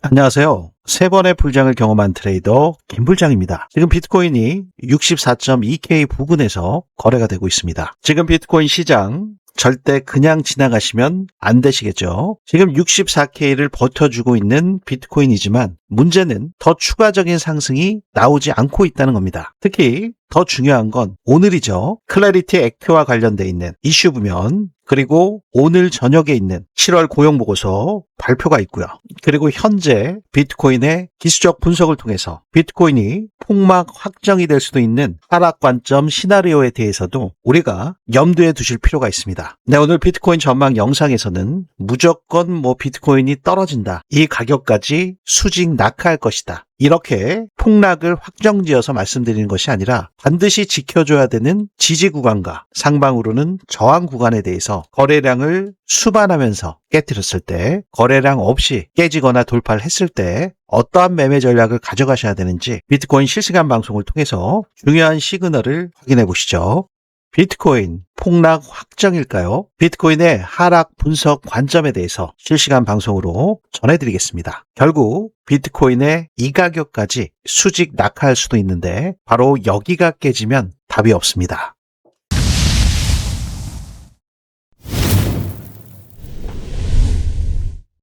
안녕하세요. 세 번의 불장을 경험한 트레이더 김불장입니다. 지금 비트코인이 64.2K 부근에서 거래가 되고 있습니다. 지금 비트코인 시장 절대 그냥 지나가시면 안 되시겠죠. 지금 64K를 버텨주고 있는 비트코인이지만 문제는 더 추가적인 상승이 나오지 않고 있다는 겁니다. 특히 더 중요한 건 오늘이죠. 클래리티 액트와 관련돼 있는 이슈 부면, 그리고 오늘 저녁에 있는 7월 고용보고서 발표가 있고요. 그리고 현재 비트코인의 기술적 분석을 통해서 비트코인이 폭락 확정이 될 수도 있는 하락 관점 시나리오에 대해서도 우리가 염두에 두실 필요가 있습니다. 네, 오늘 비트코인 전망 영상에서는 무조건 비트코인이 떨어진다, 이 가격까지 수직 낙하할 것이다, 이렇게 폭락을 확정지어서 말씀드리는 것이 아니라 반드시 지켜줘야 되는 지지 구간과 상방으로는 저항 구간에 대해서 거래량을 수반하면서 깨뜨렸을 때, 거래량 없이 깨지거나 돌파를 했을 때 어떠한 매매 전략을 가져가셔야 되는지 비트코인 실시간 방송을 통해서 중요한 시그널을 확인해 보시죠. 비트코인 폭락 확정일까요? 비트코인의 하락 분석 관점에 대해서 실시간 방송으로 전해드리겠습니다. 결국 비트코인의 이 가격까지 수직 낙하할 수도 있는데 바로 여기가 깨지면 답이 없습니다.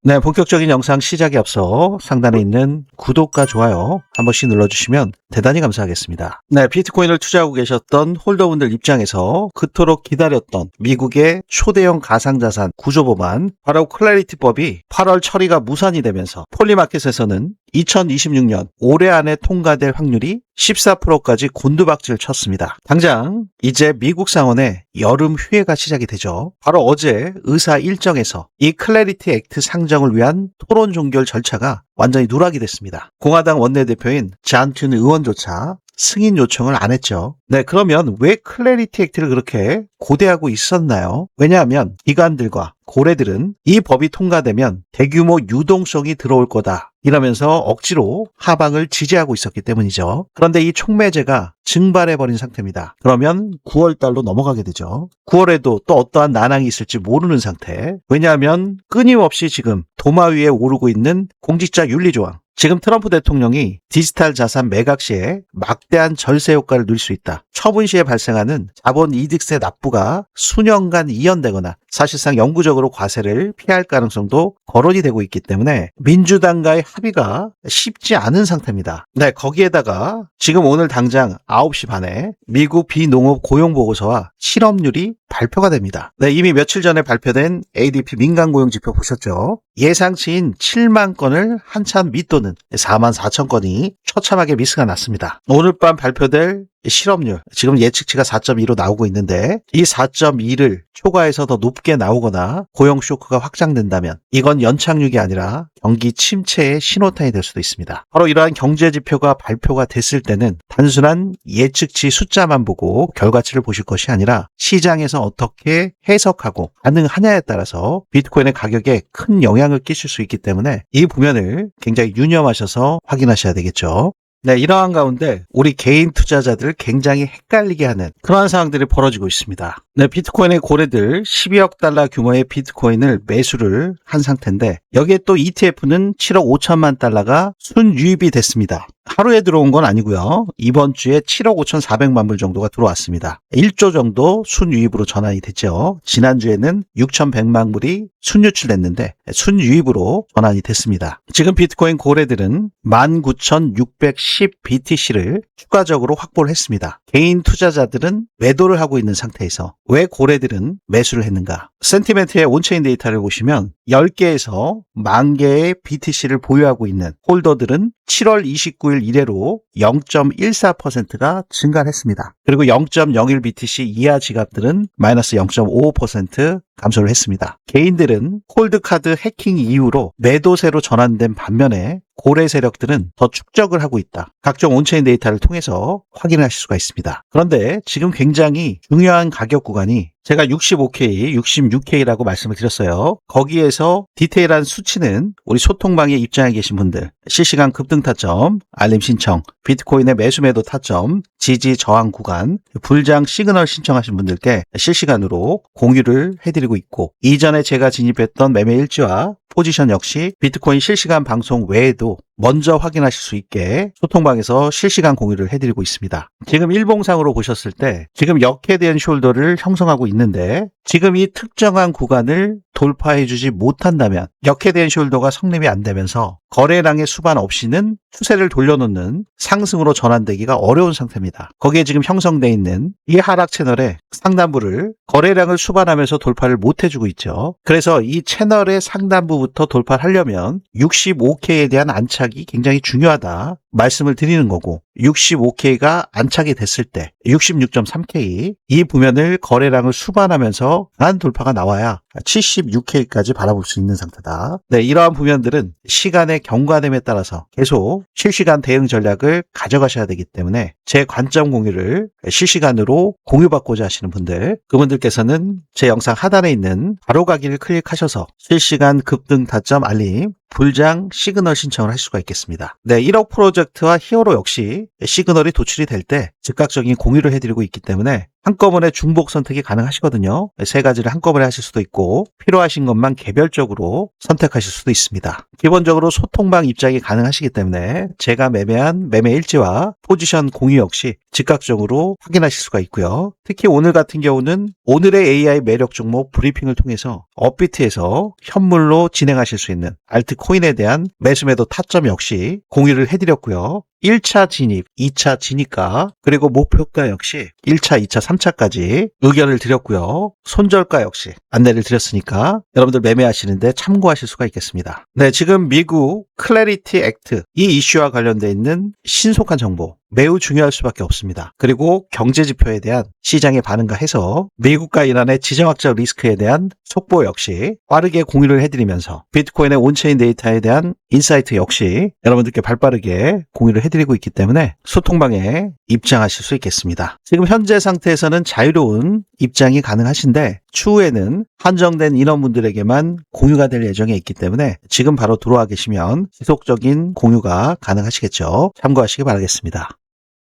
네, 본격적인 영상 시작에 앞서 상단에 있는 구독과 좋아요 한 번씩 눌러주시면 대단히 감사하겠습니다. 네, 비트코인을 투자하고 계셨던 홀더분들 입장에서 그토록 기다렸던 미국의 초대형 가상자산 구조법안, 바로 클래리티법이 8월 처리가 무산이 되면서 폴리마켓에서는 2026년 올해 안에 통과될 확률이 14%까지 곤두박질 쳤습니다. 당장 이제 미국 상원의 여름 휴회가 시작이 되죠. 바로 어제 의사 일정에서 이 클래리티 액트 상정을 위한 토론 종결 절차가 완전히 누락이 됐습니다. 공화당 원내대표인 잔 튠 의원조차 승인 요청을 안 했죠. 네, 그러면 왜 클래리티 액트를 그렇게 고대하고 있었나요? 왜냐하면 기관들과 고래들은 이 법이 통과되면 대규모 유동성이 들어올 거다, 이러면서 억지로 하방을 지지하고 있었기 때문이죠. 그런데 이 촉매제가 증발해버린 상태입니다. 그러면 9월달로 넘어가게 되죠. 9월에도 또 어떠한 난항이 있을지 모르는 상태. 왜냐하면 끊임없이 지금 도마 위에 오르고 있는 공직자 윤리조항, 지금 트럼프 대통령이 디지털 자산 매각 시에 막대한 절세 효과를 누릴 수 있다, 처분 시에 발생하는 자본 이득세 납부가 수년간 이연되거나 사실상 영구적으로 과세를 피할 가능성도 거론이 되고 있기 때문에 민주당과의 합의가 쉽지 않은 상태입니다. 네, 거기에다가 지금 오늘 당장 9시 반에 미국 비농업 고용보고서와 실업률이 발표가 됩니다. 네, 이미 며칠 전에 발표된 ADP 민간 고용 지표 보셨죠? 예상치인 7만 건을 한참 밑도는 4만 4천 건이 처참하게 미스가 났습니다. 오늘 밤 발표될 실업률, 지금 예측치가 4.2로 나오고 있는데 이 4.2를 초과해서 더 높게 나오거나 고용 쇼크가 확장된다면 이건 연착륙이 아니라 경기 침체의 신호탄이 될 수도 있습니다. 바로 이러한 경제 지표가 발표가 됐을 때는 단순한 예측치 숫자만 보고 결과치를 보실 것이 아니라 시장에서 어떻게 해석하고 반응하냐에 따라서 비트코인의 가격에 큰 영향을 끼칠 수 있기 때문에 이 부면을 굉장히 유념하셔서 확인하셔야 되겠죠. 네, 이러한 가운데 우리 개인 투자자들을 굉장히 헷갈리게 하는 그러한 상황들이 벌어지고 있습니다. 네, 비트코인의 고래들 12억 달러 규모의 비트코인을 매수를 한 상태인데 여기에 또 ETF는 7억 5천만 달러가 순유입이 됐습니다. 하루에 들어온 건 아니고요. 이번 주에 7억 5,400만 불 정도가 들어왔습니다. 1조 정도 순유입으로 전환이 됐죠. 지난주에는 6,100만 불이 순유출됐는데 순유입으로 전환이 됐습니다. 지금 비트코인 고래들은 19,610 BTC를 추가적으로 확보를 했습니다. 개인 투자자들은 매도를 하고 있는 상태에서 왜 고래들은 매수를 했는가? 센티멘트의 온체인 데이터를 보시면 10개에서 10,000개의 BTC를 보유하고 있는 홀더들은 7월 29일 이래로 0.14%가 증가를 했습니다. 그리고 0.01 BTC 이하 지갑들은 마이너스 0.55% 감소를 했습니다. 개인들은 콜드카드 해킹 이후로 매도세로 전환된 반면에 고래 세력들은 더 축적을 하고 있다. 각종 온체인 데이터를 통해서 확인하실 수가 있습니다. 그런데 지금 굉장히 중요한 가격 구간이 제가 65K, 66K라고 말씀을 드렸어요. 거기에서 디테일한 수치는 우리 소통방에 입장해 계신 분들, 실시간 급등 타점, 알림 신청, 비트코인의 매수 매도 타점, 지지 저항 구간, 불장 시그널 신청하신 분들께 실시간으로 공유를 해드리고 있고, 이전에 제가 진입했던 매매 일지와 포지션 역시 비트코인 실시간 방송 외에도 먼저 확인하실 수 있게 소통방에서 실시간 공유를 해드리고 있습니다. 지금 일봉상으로 보셨을 때 지금 역헤드앤 숄더를 형성하고 있는데, 지금 이 특정한 구간을 돌파해주지 못한다면 역헤드앤 숄더가 성립이 안 되면서 거래량의 수반 없이는 추세를 돌려놓는 상승으로 전환되기가 어려운 상태입니다. 거기에 지금 형성되어 있는 이 하락 채널의 상단부를 거래량을 수반하면서 돌파를 못 해주고 있죠. 그래서 이 채널의 상단부부터 돌파를 하려면 65K에 대한 안착이 굉장히 중요하다 말씀을 드리는 거고, 65K가 안착이 됐을 때 66.3K 이 부면을 거래량을 수반하면서 강한 돌파가 나와야 76K까지 바라볼 수 있는 상태다. 네, 이러한 부면들은 시간의 경과됨에 따라서 계속 실시간 대응 전략을 가져가셔야 되기 때문에 제 관점 공유를 실시간으로 공유받고자 하시는 분들, 그분들께서는 제 영상 하단에 있는 바로가기를 클릭하셔서 실시간 급등 타점 알림 불장 시그널 신청을 할 수가 있겠습니다. 네, 1억 프로젝트와 히어로 역시 시그널이 도출이 될 때 즉각적인 공유를 해드리고 있기 때문에 한꺼번에 중복 선택이 가능하시거든요. 세 가지를 한꺼번에 하실 수도 있고 필요하신 것만 개별적으로 선택하실 수도 있습니다. 기본적으로 소통방 입장이 가능하시기 때문에 제가 매매한 매매 일지와 포지션 공유 역시 즉각적으로 확인하실 수가 있고요. 특히 오늘 같은 경우는 오늘의 AI 매력 종목 브리핑을 통해서 업비트에서 현물로 진행하실 수 있는 알트코인에 대한 매수매도 타점 역시 공유를 해드렸고요. 1차 진입, 2차 진입가, 그리고 목표가 역시 1차, 2차, 3차까지 의견을 드렸고요. 손절가 역시 안내를 드렸으니까 여러분들 매매하시는데 참고하실 수가 있겠습니다. 네, 지금 미국 클래리티 액트 이 이슈와 관련되어 있는 신속한 정보 매우 중요할 수밖에 없습니다. 그리고 경제지표에 대한 시장의 반응과 해서 미국과 이란의 지정학적 리스크에 대한 속보 역시 빠르게 공유를 해드리면서 비트코인의 온체인 데이터에 대한 인사이트 역시 여러분들께 발빠르게 공유를 해드리고 있기 때문에 소통방에 입장하실 수 있겠습니다. 지금 현재 상태에서는 자유로운 입장이 가능하신데 추후에는 한정된 인원분들에게만 공유가 될 예정에 있기 때문에 지금 바로 들어와 계시면 지속적인 공유가 가능하시겠죠. 참고하시기 바라겠습니다.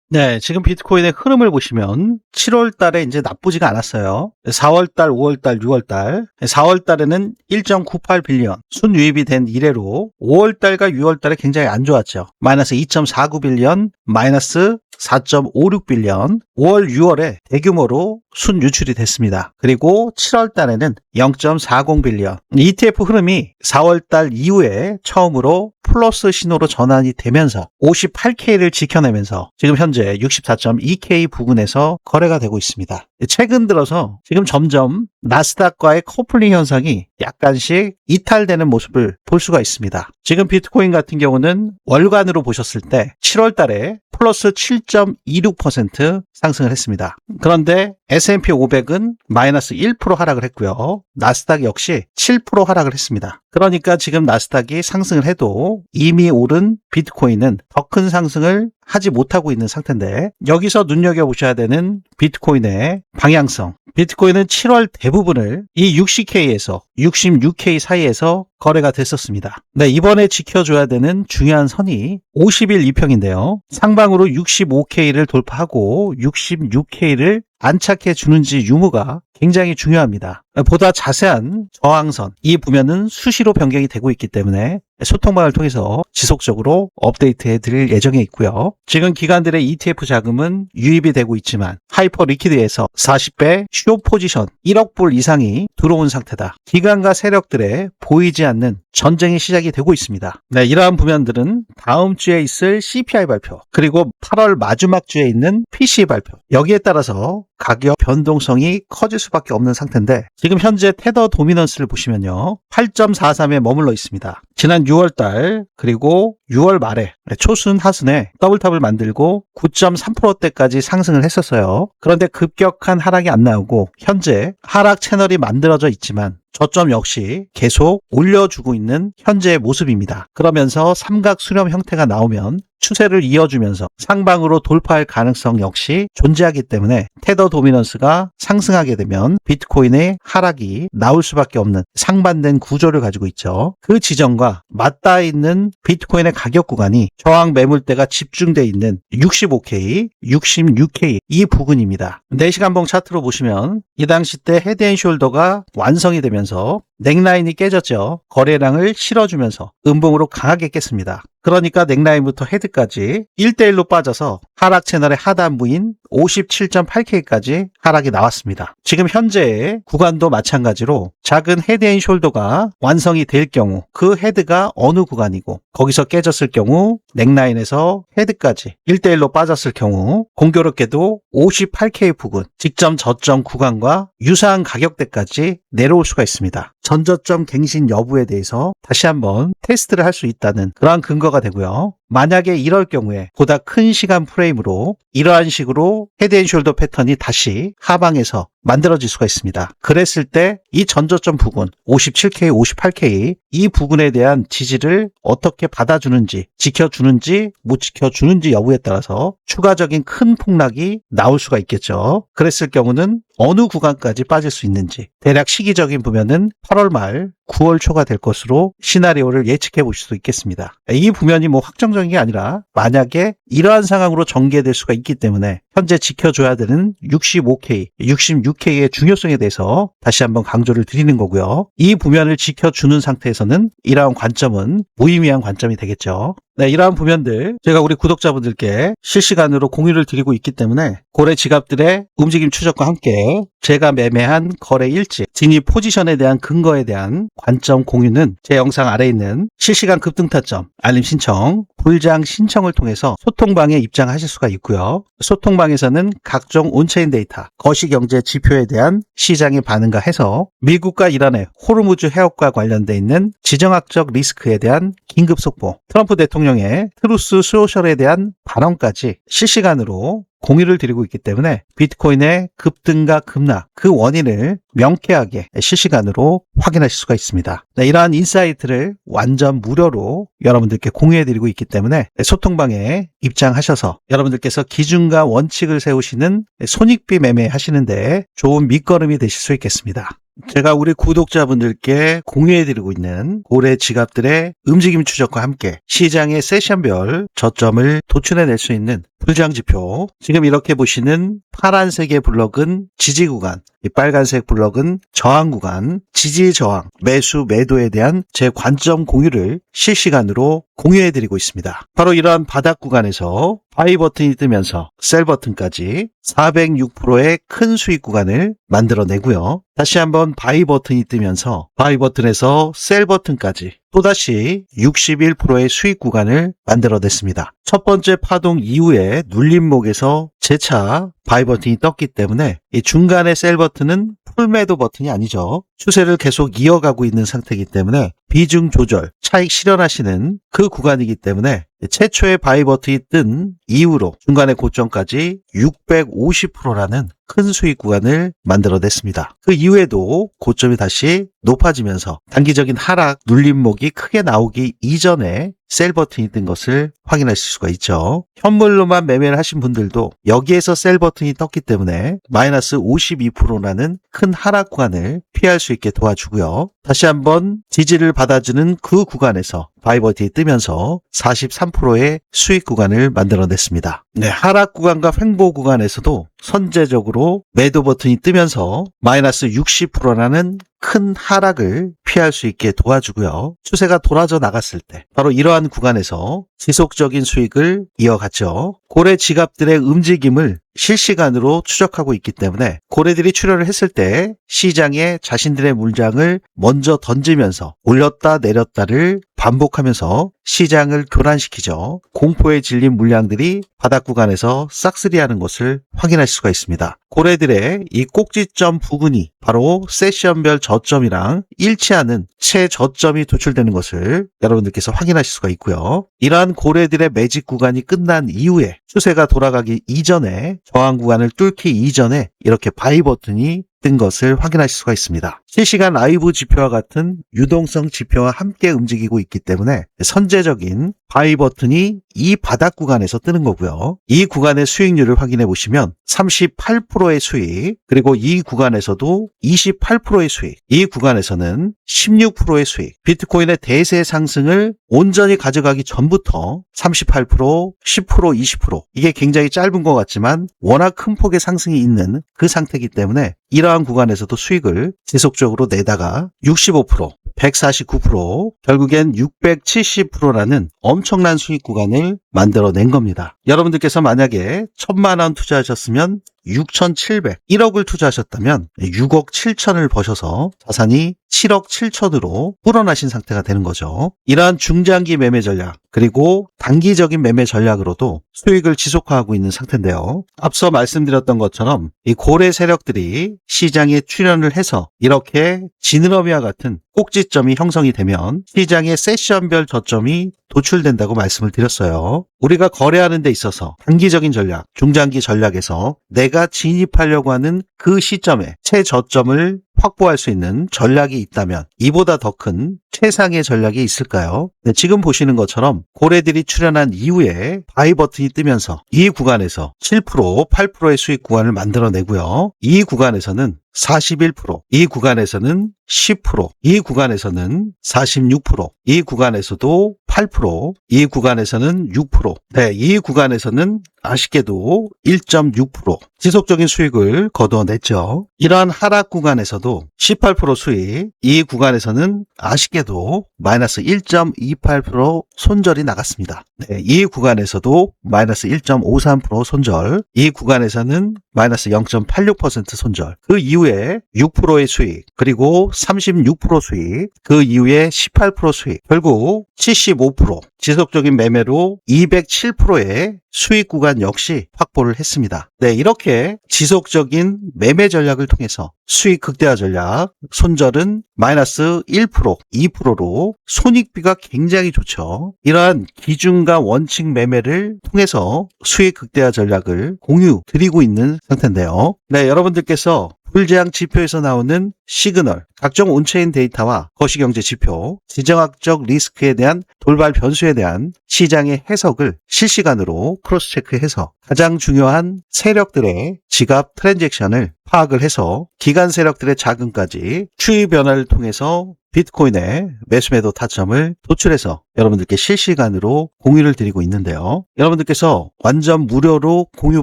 네, 지금 비트코인의 흐름을 보시면 7월 달에 이제 나쁘지가 않았어요. 4월 달, 5월 달, 6월 달. 4월 달에는 1.98 빌리언 순유입이 된 이래로 5월 달과 6월 달에 굉장히 안 좋았죠. 마이너스 2.49 빌리언, 마이너스 4.56 빌리언, 5월, 6월에 대규모로 순유출이 됐습니다. 그리고 7월 달에는 0.40 빌리언. ETF 흐름이 4월 달 이후에 처음으로 플러스 신호로 전환이 되면서 58K를 지켜내면서 지금 현재 64.2K 부근에서 거래가 되고 있습니다. 최근 들어서 지금 점점 나스닥과의 커플링 현상이 약간씩 이탈되는 모습을 볼 수가 있습니다. 지금 비트코인 같은 경우는 월간으로 보셨을 때 7월 달에 플러스 7.26% 상승을 했습니다. 그런데 S&P 500은 마이너스 1% 하락을 했고요. 나스닥 역시 7% 하락을 했습니다. 그러니까 지금 나스닥이 상승을 해도 이미 오른 비트코인은 더 큰 상승을 하지 못하고 있는 상태인데, 여기서 눈여겨보셔야 되는 비트코인의 방향성. 비트코인은 7월 대부분을 이 60K에서 66K 사이에서 거래가 됐었습니다. 네, 이번에 지켜줘야 되는 중요한 선이 50일 이평인데요. 상방으로 65K를 돌파하고 66K를 안착해 주는지 유무가 굉장히 중요합니다. 보다 자세한 저항선, 이 부면은 수시로 변경이 되고 있기 때문에 소통방을 통해서 지속적으로 업데이트해 드릴 예정에 있고요. 지금 기관들의 ETF 자금은 유입이 되고 있지만 하이퍼 리퀴드에서 40배 숏 포지션 1억 불 이상이 들어온 상태다. 기관과 세력들의 보이지 않는 전쟁이 시작이 되고 있습니다. 네, 이러한 부면들은 다음 주에 있을 CPI 발표, 그리고 8월 마지막 주에 있는 PCE 발표, 여기에 따라서 가격 변동성이 커질 수밖에 없는 상태인데 지금 현재 테더 도미넌스를 보시면요. 8.43에 머물러 있습니다. 지난 6월달 그리고 6월 말에 초순 하순에 더블탑을 만들고 9.3%대까지 상승을 했었어요. 그런데 급격한 하락이 안 나오고 현재 하락 채널이 만들어져 있지만 저점 역시 계속 올려주고 있는 현재의 모습입니다. 그러면서 삼각 수렴 형태가 나오면 추세를 이어주면서 상방으로 돌파할 가능성 역시 존재하기 때문에 테더 도미넌스가 상승하게 되면 비트코인의 하락이 나올 수밖에 없는 상반된 구조를 가지고 있죠. 그 지점과 맞닿아 있는 비트코인의 가격 구간이 저항 매물대가 집중되어 있는 65K, 66K 이 부근입니다. 4시간봉 차트로 보시면 이 당시 때 헤드앤숄더가 완성이 되면서 넥라인이 깨졌죠. 거래량을 실어주면서 음봉으로 강하게 깼습니다. 그러니까 넥라인부터 헤드까지 1대1로 빠져서 하락 채널의 하단부인 57.8K까지 하락이 나왔습니다. 지금 현재의 구간도 마찬가지로 작은 헤드앤숄더가 완성이 될 경우 그 헤드가 어느 구간이고 거기서 깨졌을 경우 넥라인에서 헤드까지 1대1로 빠졌을 경우 공교롭게도 58K 부근 직전 저점 구간과 유사한 가격대까지 내려올 수가 있습니다. 전저점 갱신 여부에 대해서 다시 한번 테스트를 할 수 있다는 그러한 근거가 되고요. 만약에 이럴 경우에 보다 큰 시간 프레임으로 이러한 식으로 헤드앤숄더 패턴이 다시 하방에서 만들어질 수가 있습니다. 그랬을 때 이 전저점 부근 57K, 58K 이 부근에 대한 지지를 어떻게 받아주는지 지켜주는지 못 지켜주는지 여부에 따라서 추가적인 큰 폭락이 나올 수가 있겠죠. 그랬을 경우는 어느 구간까지 빠질 수 있는지 대략 시기적인 부면은 8월 말 9월 초가 될 것으로 시나리오를 예측해 보실 수 있겠습니다. 이 부면이 뭐 확정적인 게 아니라 만약에 이러한 상황으로 전개될 수가 있기 때문에 현재 지켜줘야 되는 65K, 66K의 중요성에 대해서 다시 한번 강조를 드리는 거고요. 이 부면을 지켜주는 상태에서는 이러한 관점은 무의미한 관점이 되겠죠. 네, 이러한 부면들 제가 우리 구독자분들께 실시간으로 공유를 드리고 있기 때문에 고래 지갑들의 움직임 추적과 함께 제가 매매한 거래 일지, 진입 포지션에 대한 근거에 대한 관점 공유는 제 영상 아래에 있는 실시간 급등타점, 알림 신청, 불장 신청을 통해서 소통방에 입장하실 수가 있고요. 소통방에서는 각종 온체인 데이터, 거시경제 지표에 대한 시장의 반응과 해서 미국과 이란의 호르무즈 해협과 관련돼 있는 지정학적 리스크에 대한 긴급 속보, 트럼프 대통령의 트루스 소셜에 대한 발언까지 실시간으로 공유를 드리고 있기 때문에 비트코인의 급등과 급락 그 원인을 명쾌하게 실시간으로 확인하실 수가 있습니다. 네, 이러한 인사이트를 완전 무료로 여러분들께 공유해드리고 있기 때문에 소통방에 입장하셔서 여러분들께서 기준과 원칙을 세우시는 손익비 매매 하시는데 좋은 밑거름이 되실 수 있겠습니다. 제가 우리 구독자분들께 공유해드리고 있는 고래 지갑들의 움직임 추적과 함께 시장의 세션별 저점을 도출해낼 수 있는 불장지표, 지금 이렇게 보시는 파란색의 블럭은 지지 구간, 이 빨간색 블럭은 저항 구간, 지지 저항, 매수 매도에 대한 제 관점 공유를 실시간으로 공유해드리고 있습니다. 바로 이러한 바닥 구간에서 바이 버튼이 뜨면서 셀 버튼까지 406%의 큰 수익 구간을 만들어내고요. 다시 한번 바이 버튼이 뜨면서 바이 버튼에서 셀 버튼까지 또다시 61%의 수익 구간을 만들어냈습니다. 첫 번째 파동 이후에 눌림목에서 재차 바이 버튼이 떴기 때문에 이 중간의 셀 버튼은 풀매도 버튼이 아니죠. 추세를 계속 이어가고 있는 상태이기 때문에 비중 조절, 차익 실현하시는 그 구간이기 때문에 최초의 바이 버튼이 뜬 이후로 중간의 고점까지 650%라는 큰 수익 구간을 만들어냈습니다. 그 이후에도 고점이 다시 높아지면서 단기적인 하락 눌림목이 크게 나오기 이전에 셀 버튼이 뜬 것을 확인하실 수가 있죠. 현물로만 매매를 하신 분들도 여기에서 셀 버튼이 떴기 때문에 마이너스 52%라는 큰 하락 구간을 피할 수 있게 도와주고요. 다시 한번 지지를 받아주는 그 구간에서 바이 버튼이 뜨면서 43%의 수익 구간을 만들어냈습니다. 네, 하락 구간과 횡보 구간에서도 선제적으로 매도 버튼이 뜨면서 마이너스 60%라는 큰 하락을 피할 수 있게 도와주고요. 추세가 돌아져 나갔을 때 바로 이러한 구간에서 지속적인 수익을 이어갔죠. 고래 지갑들의 움직임을 실시간으로 추적하고 있기 때문에 고래들이 출혈을 했을 때 시장에 자신들의 물량을 먼저 던지면서 올렸다 내렸다를 반복하면서 시장을 교란시키죠. 공포에 질린 물량들이 바닥 구간에서 싹쓸이하는 것을 확인할 수가 있습니다. 고래들의 이 꼭지점 부근이 바로 세션별 저점이랑 일치하는 최저점이 도출되는 것을 여러분들께서 확인하실 수가 있고요. 이러한 고래들의 매직 구간이 끝난 이후에 추세가 돌아가기 이전에 저항 구간을 뚫기 이전에 이렇게 바이 버튼이 뜬 것을 확인하실 수가 있습니다. 실시간 라이브 지표와 같은 유동성 지표와 함께 움직이고 있기 때문에 선제적인 바이 버튼이 이 바닥 구간에서 뜨는 거고요. 이 구간의 수익률을 확인해 보시면 38%의 수익, 그리고 이 구간에서도 28%의 수익, 이 구간에서는 16%의 수익, 비트코인의 대세 상승을 온전히 가져가기 전부터 38%, 10%, 20% 이게 굉장히 짧은 것 같지만 워낙 큰 폭의 상승이 있는 그 상태이기 때문에 이러한 구간에서도 수익을 지속적으로 내다가 65%, 149%, 결국엔 670%라는 엄청난 수익 구간을 만들어낸 겁니다. 여러분들께서 만약에 1,000만 원 투자하셨으면 6,700, 1억을 투자하셨다면 6억 7천을 버셔서 자산이 7억 7천으로 불어나신 상태가 되는 거죠. 이러한 중장기 매매 전략, 그리고 단기적인 매매 전략으로도 수익을 지속화하고 있는 상태인데요. 앞서 말씀드렸던 것처럼 이 고래 세력들이 시장에 출현을 해서 이렇게 지느러미와 같은 꼭지점이 형성이 되면 시장의 세션별 저점이 도출된다고 말씀을 드렸어요. 우리가 거래하는 데 있어서 단기적인 전략, 중장기 전략에서 내가 진입하려고 하는 그 시점에 최저점을 확보할 수 있는 전략이 있다면 이보다 더 큰 최상의 전략이 있을까요? 네, 지금 보시는 것처럼 고래들이 출현한 이후에 바이 버튼이 뜨면서 이 구간에서 7%, 8%의 수익 구간을 만들어내고요. 이 구간에서는 41%, 이 구간에서는 10%, 이 구간에서는 46%, 이 구간에서도 8%, 이 구간에서는 6%, 네, 이 구간에서는 아쉽게도 1.6% 지속적인 수익을 거두어냈죠. 이러한 하락 구간에서도 18% 수익, 이 구간에서는 아쉽게도 마이너스 1.28% 손절이 나갔습니다. 네, 이 구간에서도 마이너스 1.53% 손절, 이 구간에서는 마이너스 0.86% 손절, 그 이후에 6%의 수익, 그리고 36% 수익, 그 이후에 18% 수익, 결국 75% 지속적인 매매로 207%의 수익 구간 역시 확보를 했습니다. 네, 이렇게 지속적인 매매 전략을 통해서 수익 극대화 전략, 손절은 마이너스 1%, 2%로 손익비가 굉장히 좋죠. 이러한 기준과 원칙 매매를 통해서 수익 극대화 전략을 공유 드리고 있는 상태인데요. 네, 여러분들께서 불제한 지표에서 나오는 시그널, 각종 온체인 데이터와 거시경제 지표, 지정학적 리스크에 대한 돌발 변수에 대한 시장의 해석을 실시간으로 크로스 체크해서 가장 중요한 세력들의 지갑 트랜잭션을 파악을 해서 기관 세력들의 자금까지 추이 변화를 통해서 비트코인의 매수매도 타점을 도출해서 여러분들께 실시간으로 공유를 드리고 있는데요. 여러분들께서 완전 무료로 공유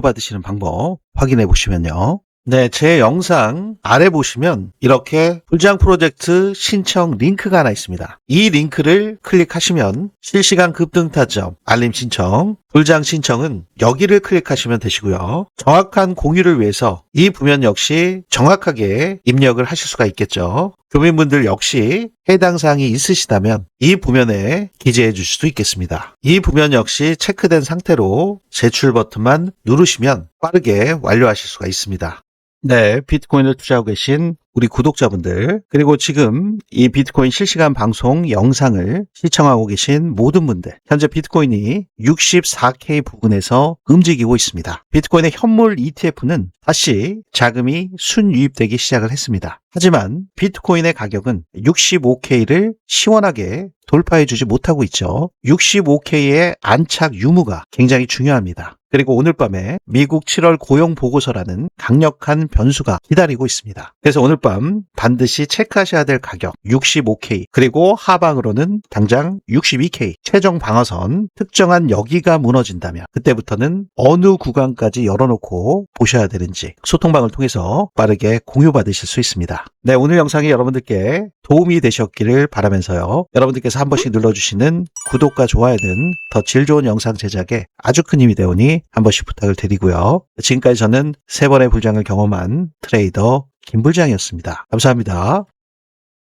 받으시는 방법 확인해 보시면요. 네, 제 영상 아래 보시면 이렇게 불장 프로젝트 신청 링크가 하나 있습니다. 이 링크를 클릭하시면 실시간 급등 타점, 알림 신청, 불장 신청은 여기를 클릭하시면 되시고요. 정확한 공유를 위해서 이 부면 역시 정확하게 입력을 하실 수가 있겠죠. 교민분들 역시 해당 사항이 있으시다면 이 부면에 기재해 주실 수 있겠습니다. 이 부면 역시 체크된 상태로 제출 버튼만 누르시면 빠르게 완료하실 수가 있습니다. 네, 비트코인을 투자하고 계신 우리 구독자분들, 그리고 지금 이 비트코인 실시간 방송 영상을 시청하고 계신 모든 분들, 현재 비트코인이 64K 부근에서 움직이고 있습니다. 비트코인의 현물 ETF는 다시 자금이 순유입되기 시작을 했습니다. 하지만 비트코인의 가격은 65K를 시원하게 돌파해주지 못하고 있죠. 65K의 안착 유무가 굉장히 중요합니다. 그리고 오늘 밤에 미국 7월 고용 보고서라는 강력한 변수가 기다리고 있습니다. 그래서 오늘 밤 반드시 체크하셔야 될 가격 65K, 그리고 하방으로는 당장 62K 최종 방어선, 특정한 여기가 무너진다면 그때부터는 어느 구간까지 열어놓고 보셔야 되는지 소통방을 통해서 빠르게 공유받으실 수 있습니다. 네, 오늘 영상이 여러분들께 도움이 되셨기를 바라면서요. 여러분들께서 한 번씩 눌러주시는 구독과 좋아요는 더 질 좋은 영상 제작에 아주 큰 힘이 되오니 한 번씩 부탁을 드리고요. 지금까지 저는 3번의 불장을 경험한 트레이더 김불장이었습니다. 감사합니다.